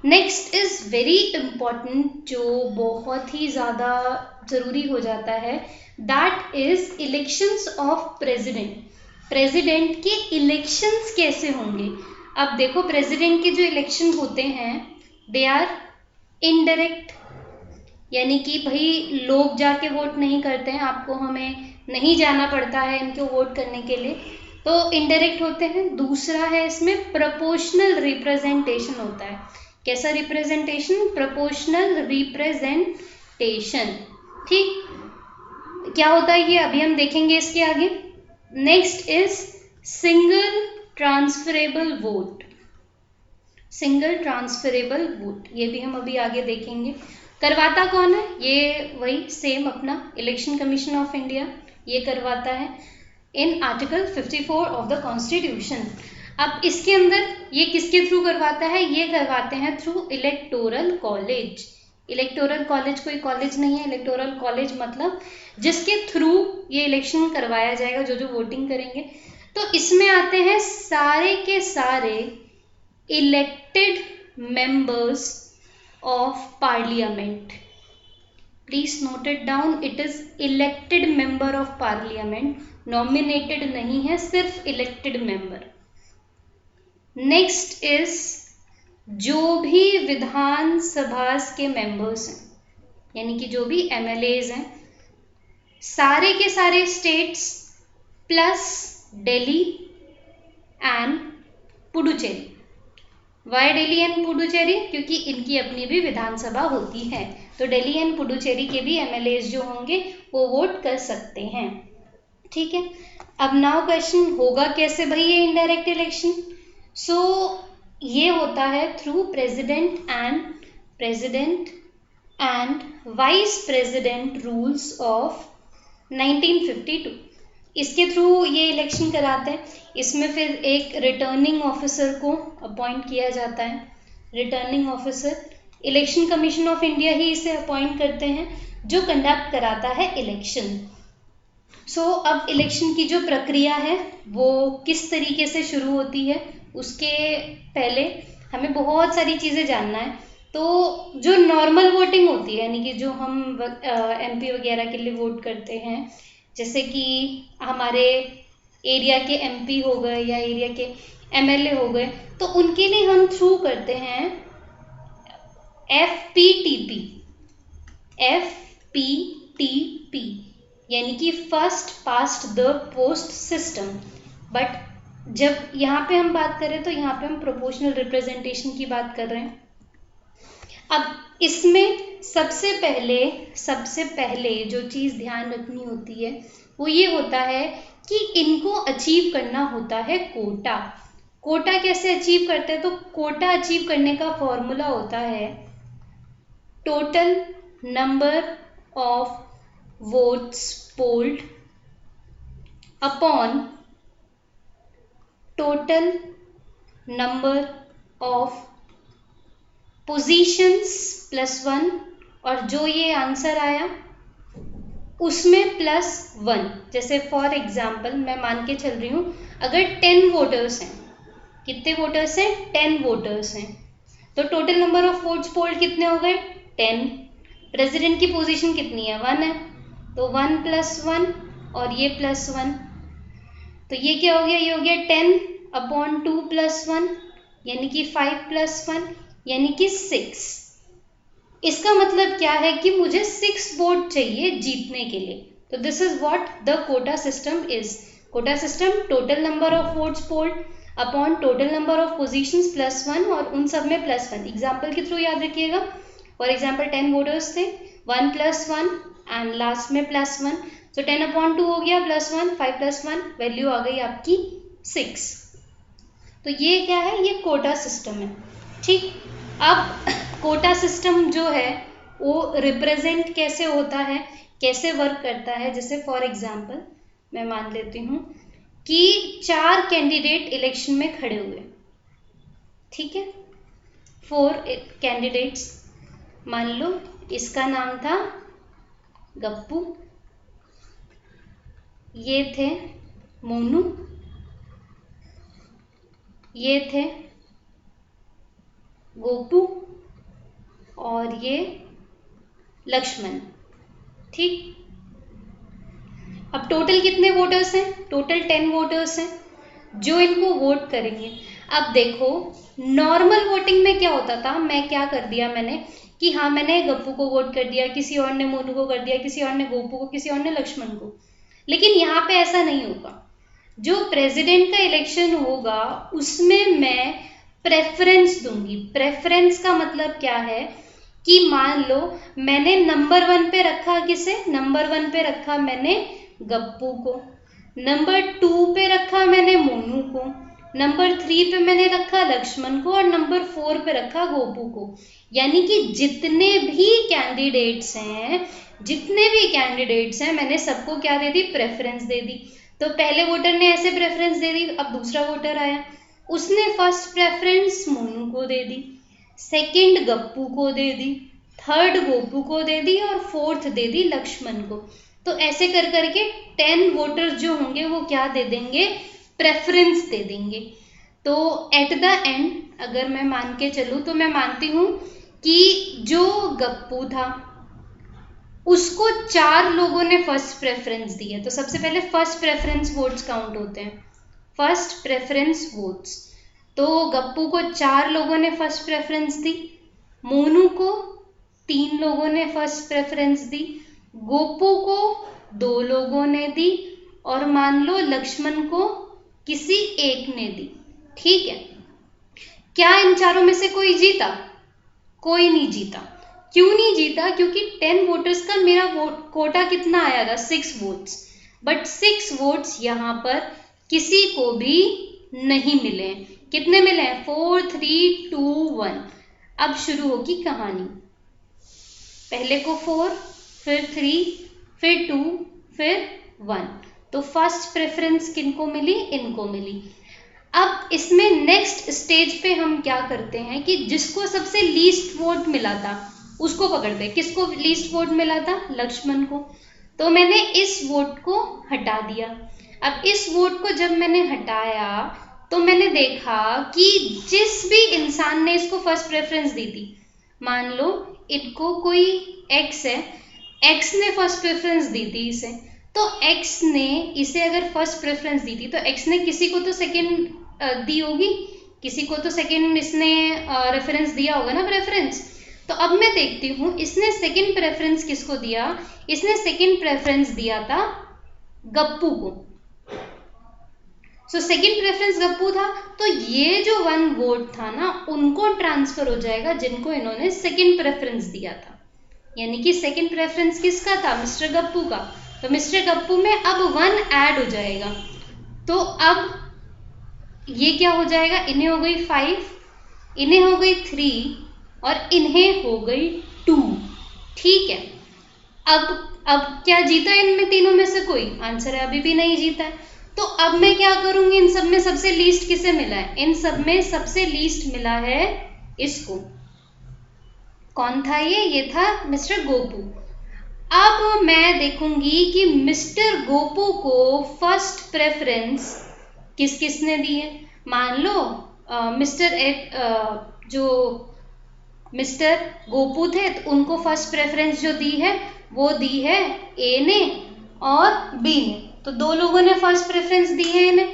Next is very important, जो बहुत ही ज़्यादा ज़रूरी हो जाता है, that is elections of president. President के इलेक्शंस कैसे होंगे? अब देखो, प्रेसिडेंट के जो इलेक्शन होते हैं दे आर इनडायरेक्ट, यानी कि भाई लोग जाके वोट नहीं करते हैं, आपको हमें नहीं जाना पड़ता है इनको वोट करने के लिए, तो इनडायरेक्ट होते हैं। दूसरा है इसमें प्रोपोर्शनल रिप्रेजेंटेशन होता है। कैसा रिप्रेजेंटेशन? Proportional representation. ठीक, क्या होता है ये अभी हम देखेंगे इसके आगे। Next is single transferable vote. Single transferable vote, ये भी हम अभी आगे देखेंगे। करवाता कौन है? ये वही सेम अपना इलेक्शन कमीशन ऑफ इंडिया, ये करवाता है in article 54 of the constitution. अब इसके अंदर ये किसके थ्रू करवाता है? ये करवाते हैं through electoral college. Electoral college कोई कॉलेज नहीं है, इलेक्टोरल कॉलेज मतलब जिसके थ्रू ये इलेक्शन करवाया जाएगा, जो जो वोटिंग करेंगे। तो इसमें आते हैं सारे के सारे elected members of parliament. Please note it down, it is elected member of parliament, nominated नहीं है, सिर्फ elected member. Next is जो भी विधानसभा के मेंबर्स हैं, यानी कि जो भी MLAs हैं, सारे के सारे states plus Delhi and Puducherry. Why Delhi and Puducherry? क्योंकि इनकी अपनी भी विधानसभा होती है, तो दिल्ली एंड पुडुचेरी के भी MLAs जो होंगे वो वोट कर सकते हैं। ठीक है, अब नाउ क्वेश्चन होगा कैसे भाई ये इनडायरेक्ट इलेक्शन? सो ये होता है through president and vice president rules of 1952। इसके थ्रू ये इलेक्शन कराते हैं। इसमें फिर एक रिटर्निंग ऑफिसर को अपॉइंट किया जाता है। Returning officer election commission of India ही इसे अपॉइंट करते हैं, जो कंडक्ट कराता है इलेक्शन। सो अब इलेक्शन की जो प्रक्रिया है वो किस तरीके से शुरू होती है, उसके पहले हमें बहुत सारी चीज़ें जानना है। तो जो नॉर्मल वोटिंग होती है, यानी कि जो हम MP वगैरह के लिए वोट करते हैं, जैसे कि हमारे एरिया के MP हो गए या एरिया के MLA हो गए, तो उनके लिए हम थ्रू करते हैं FPTP। FPTP यानी कि first past the post system. But जब यहाँ पे हम बात करें तो यहाँ पे हम प्रोपोर्शनल रिप्रेजेंटेशन की बात कर रहे हैं। अब इसमें सबसे पहले जो चीज़ ध्यान रखनी होती है वो ये होता है कि इनको अचीव करना होता है कोटा। कोटा कैसे अचीव करते हैं? तो कोटा अचीव करने का फॉर्मूला होता है total number of votes polled upon total number of positions +1, और जो ये आंसर आया उसमें +1। जैसे फॉर एग्जाम्पल मैं मान के चल रही हूँ, अगर 10 वोटर्स हैं, कितने वोटर्स हैं? 10 वोटर्स हैं, तो total number of votes polled कितने हो गए? 10। प्रेसिडेंट की पोजीशन कितनी है? 1 है, तो 1 + 1 और ये +1, तो ये क्या हो गया? ये हो गया 10/2 + 1, यानी कि 5 + 1 यानी कि 6। इसका मतलब क्या है कि मुझे 6 वोट चाहिए जीतने के लिए। तो this is what the quota system is. Quota system total number of votes polled upon total number of positions +1 और उन सब में +1। एग्जाम्पल के थ्रू याद रखिएगा। फॉर एग्जाम्पल 10 वोटर्स थे, 1 + 1 एंड लास्ट में +1, तो 10/2 हो गया +1, 5 + 1 वैल्यू आ गई आपकी 6। तो ये क्या है? ये कोटा सिस्टम है। ठीक, अब कोटा सिस्टम जो है वो रिप्रेजेंट कैसे होता है, कैसे वर्क करता है? जैसे फॉर एग्जाम्पल मैं मान लेती हूँ कि 4 कैंडिडेट इलेक्शन में खड़े हुए, ठीक है, 4 कैंडिडेट्स। मान लो इसका नाम था गप्पू, ये थे मोनू, ये थे गोपू और ये लक्ष्मण। ठीक, अब टोटल कितने वोटर्स हैं? टोटल 10 वोटर्स हैं जो इनको वोट करेंगे। अब देखो नॉर्मल वोटिंग में क्या होता था, मैं क्या कर दिया मैंने कि हाँ मैंने गप्पू को वोट कर दिया, किसी और ने मोनू को कर दिया, किसी और ने गोपू को, किसी और ने लक्ष्मण को। लेकिन यहाँ पे ऐसा नहीं होगा। जो प्रेसिडेंट का इलेक्शन होगा उसमें मैं प्रेफरेंस दूंगी। प्रेफरेंस का मतलब क्या है कि मान लो मैंने नंबर 1 पे रखा किसे? नंबर 1 पे रखा मैंने गप्पू को, नंबर 2 पे रखा मैंने मोनू को, नंबर 3 पे मैंने रखा लक्ष्मण को और नंबर 4 पे रखा गोपू को। यानी कि जितने भी कैंडिडेट्स हैं मैंने सबको क्या दे दी? प्रेफरेंस दे दी। तो पहले वोटर ने ऐसे प्रेफरेंस दे दी, अब दूसरा वोटर आया, उसने फर्स्ट प्रेफरेंस मोनू को दे दी, सेकंड गप्पू को दे दी, थर्ड गोपू को दे दी और फोर्थ दे दी लक्ष्मण को। तो ऐसे कर करके 10 वोटर्स जो होंगे वो क्या दे देंगे? प्रेफरेंस दे देंगे। तो एट द एंड अगर मैं मान के चलूँ तो मैं मानती हूँ कि जो गप्पू था उसको 4 लोगों ने फर्स्ट प्रेफरेंस दी है। तो सबसे पहले फर्स्ट प्रेफरेंस वोट्स काउंट होते हैं, फर्स्ट प्रेफरेंस वोट्स। तो गप्पू को 4 लोगों ने फर्स्ट प्रेफरेंस दी, मोनू को 3 लोगों ने फर्स्ट प्रेफरेंस दी, गोपू को 2 लोगों ने दी और मान लो लक्ष्मण को किसी एक ने दी। ठीक है, क्या इन चारों में से कोई जीता? कोई नहीं जीता। क्यों नहीं जीता? क्योंकि 10 वोटर्स का मेरा कोटा कितना आया था? 6 वोट्स। बट 6 वोट्स यहाँ पर किसी को भी नहीं मिले। कितने मिले हैं? 4, 3, 2, 1। अब शुरू होगी कहानी। पहले को 4, फिर 3, फिर 2, फिर 1। तो फर्स्ट प्रेफरेंस किनको मिली? इनको मिली। अब इसमें नेक्स्ट स्टेज पे हम क्या करते हैं कि जिसको सबसे लीस्ट वोट मिला था उसको पकड़ते हैं। किसको लीस्ट वोट मिला था? लक्ष्मण को। तो मैंने इस वोट को हटा दिया। अब इस वोट को जब मैंने हटाया तो मैंने देखा कि जिस भी इंसान ने इसको फर्स्ट प्रेफरेंस दी थी, मान लो इनको कोई एक्स है, एक्स ने फर्स्ट प्रेफरेंस दी थी इसे, तो एक्स ने इसे अगर फर्स्ट प्रेफरेंस दी थी तो एक्स ने किसी को तो सेकंड दी होगी, किसी को तो सेकंड इसने रेफरेंस दिया होगा ना, प्रेफरेंस। तो अब मैं देखती हूँ इसने सेकंड प्रेफरेंस किसको दिया? इसने सेकंड प्रेफरेंस दिया था गप्पू को। सो सेकंड प्रेफरेंस गप्पू था, तो ये जो 1 वोट था ना उनको ट्रांसफर हो जाएगा जिनको इन्होंने सेकंड प्रेफरेंस दिया था। यानी कि सेकंड प्रेफरेंस किसका था? मिस्टर गप्पू का। तो मिस्टर गप्पू में अब 1 ऐड हो जाएगा। तो अब ये क्या हो जाएगा? इन्हें हो गई 5, इन्हें हो गई 3 और इन्हें हो गई 2। ठीक है, अब क्या जीता इनमें तीनों में से कोई? आंसर है अभी भी नहीं जीता है। तो अब मैं क्या करूंगी? इन सब में सबसे लीस्ट किसे मिला है? इन सब में सबसे लीस्ट मिला है इसको। कौन था ये? ये था मिस्टर गोपू। अब मैं देखूंगी कि मिस्टर गोपू को फर्स्ट प्रेफरेंस किस किस ने दी है। मान लो जो मिस्टर गोपू थे तो उनको फर्स्ट प्रेफरेंस जो दी है वो दी है ए ने और बी ने। तो 2 लोगों ने फर्स्ट प्रेफरेंस दी है इन्हें।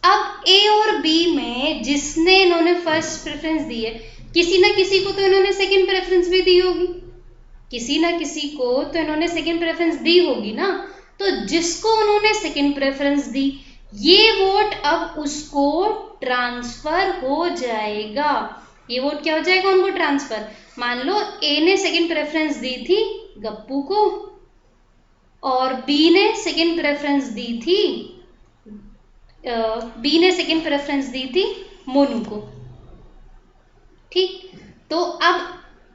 अब ए और बी में जिसने इन्होंने फर्स्ट प्रेफरेंस दी है, किसी ना किसी को तो इन्होंने सेकंड प्रेफरेंस भी दी होगी, किसी ना किसी को तो इन्होंने सेकंड प्रेफरेंस दी होगी ना। तो जिसको उन्होंने सेकंड प्रेफरेंस दी, ये वोट अब उसको ट्रांसफर हो जाएगा। ये वोट क्या हो जाएगा? उनको ट्रांसफर। मान लो ए ने सेकंड प्रेफरेंस दी थी गप्पू को और बी ने सेकंड प्रेफरेंस दी थी मोनू को। ठीक, तो अब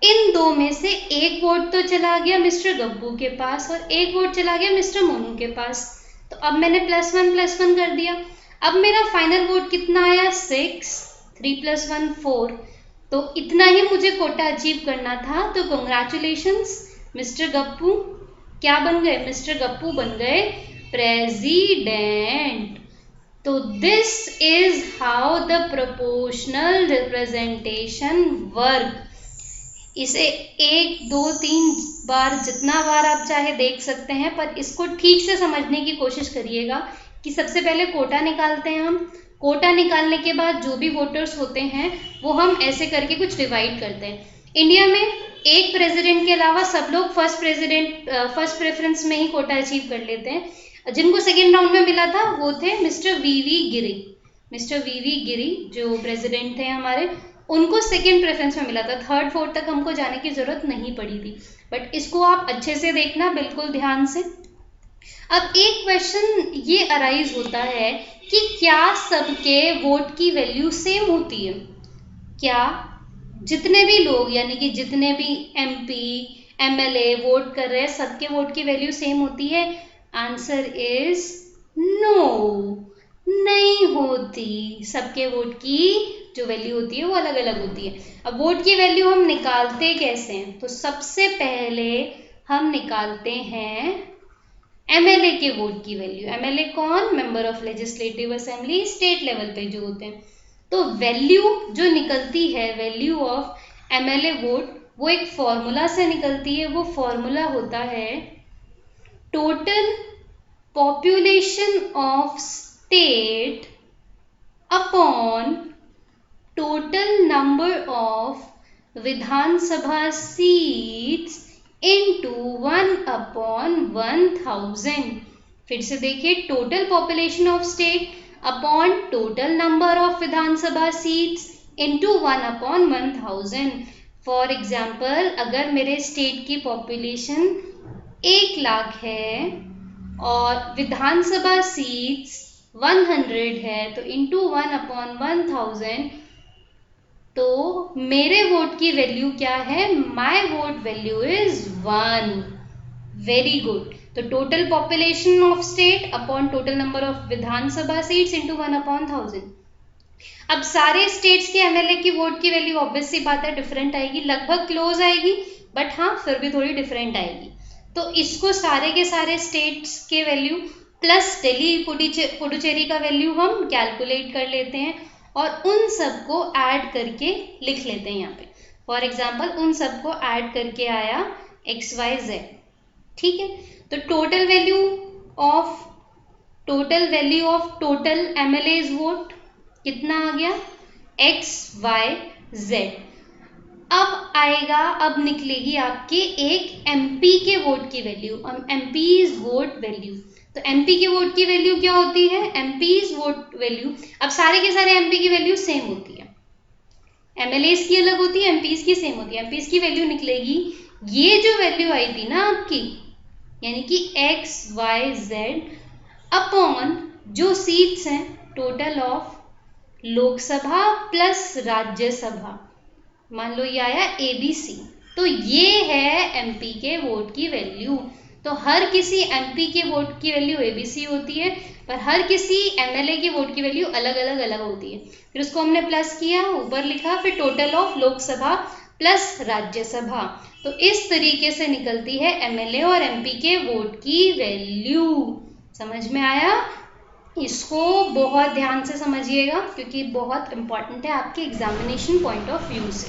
इन 2 में से एक वोट तो चला गया मिस्टर गप्पू के पास और एक वोट चला गया मिस्टर मोनू के पास। तो अब मैंने +1 कर दिया। अब मेरा फाइनल वोट कितना आया? 6, 3 + 1 4। तो इतना ही मुझे कोटा अचीव करना था। तो कंग्रेचुलेशंस मिस्टर गप्पू। क्या बन गए? मिस्टर गप्पू बन गए प्रेसिडेंट। तो this is how the proportional representation work. इसे 1, 2, 3 बार, जितना बार आप चाहे देख सकते हैं, पर इसको ठीक से समझने की कोशिश करिएगा कि सबसे पहले कोटा निकालते हैं हम। कोटा निकालने के बाद जो भी वोटर्स होते हैं वो हम ऐसे करके कुछ डिवाइड करते हैं। इंडिया में एक प्रेसिडेंट के अलावा सब लोग फर्स्ट प्रेफरेंस में ही कोटा अचीव कर लेते हैं। जिनको सेकेंड राउंड में मिला था वो थे मिस्टर वी वी गिरी जो प्रेसिडेंट थे हमारे, उनको सेकेंड प्रेफरेंस में मिला था। थर्ड फोर्थ तक हमको जाने की जरूरत नहीं पड़ी थी, बट इसको आप अच्छे से देखना, बिल्कुल ध्यान से। अब एक क्वेश्चन ये अराइज होता है कि क्या सबके वोट की वैल्यू सेम होती है? क्या जितने भी लोग, यानी कि जितने भी MP, MLA वोट कर रहे हैं, सबके वोट की वैल्यू सेम होती है? आंसर इज नो, नहीं होती। सबके वोट की जो वैल्यू होती है वो अलग अलग होती है। अब वोट की वैल्यू हम निकालते कैसे हैं? तो सबसे पहले हम निकालते हैं MLA के वोट की वैल्यू। MLA कौन? Member of legislative assembly, state level पे जो होते हैं। तो वैल्यू जो निकलती है, वैल्यू ऑफ MLA वोट, वो एक फॉर्मूला से निकलती है। वो फॉर्मूला होता है total population of state upon total number of Vidhansabha seats into 1/1000। फिर से देखिए, total population of state upon total number of Vidhansabha seats into 1/1000। For example, अगर मेरे स्टेट की पॉपुलेशन 1 लाख है और विधानसभा सीट्स 100 है, तो इंटू 1/1000, तो मेरे वोट की वैल्यू क्या है? My vote value is 1। Very good. तो total population of state upon total number of Vidhansabha seats into 1/1000। अब सारे स्टेट्स के MLA की वोट की वैल्यू ऑब्वियस सी बात है डिफरेंट आएगी, लगभग क्लोज आएगी, बट हाँ फिर भी थोड़ी डिफरेंट आएगी। तो इसको सारे के सारे स्टेट्स के वैल्यू प्लस दिल्ली पुडुचेरी का वैल्यू हम कैलकुलेट कर लेते हैं और उन सबको ऐड करके लिख लेते हैं यहाँ पे। फॉर एग्जाम्पल, उन सबको ऐड करके आया XYZ। ठीक है, तो total value of total MLA's vote कितना आ गया? XYZ। अब निकलेगी आपके एक MP के वोट की वैल्यू, MP's वोट वैल्यू। तो MP के वोट की वैल्यू क्या होती है? MP's vote value. अब सारे के सारे MP की वैल्यू सेम होती है, MLA's की अलग होती है, MP's की सेम होती है। MP's की वैल्यू निकलेगी, ये जो वैल्यू आई थी ना आपकी, यानी कि XYZ अपॉन जो सीट्स हैं total of Lok Sabha plus Rajya Sabha, मान लो ये आया ABC, तो ये है MP के वोट की वैल्यू। तो हर किसी MP के वोट की वैल्यू ABC होती है, पर हर किसी MLA की वोट की वैल्यू अलग होती है। फिर उसको हमने प्लस किया, ऊपर लिखा, फिर total of Lok Sabha plus Rajya Sabha. तो इस तरीके से निकलती है MLA और MP के वोट की वैल्यू। समझ में आया? इसको बहुत ध्यान से समझिएगा क्योंकि बहुत इंपॉर्टेंट है आपके एग्जामिनेशन पॉइंट ऑफ व्यू से।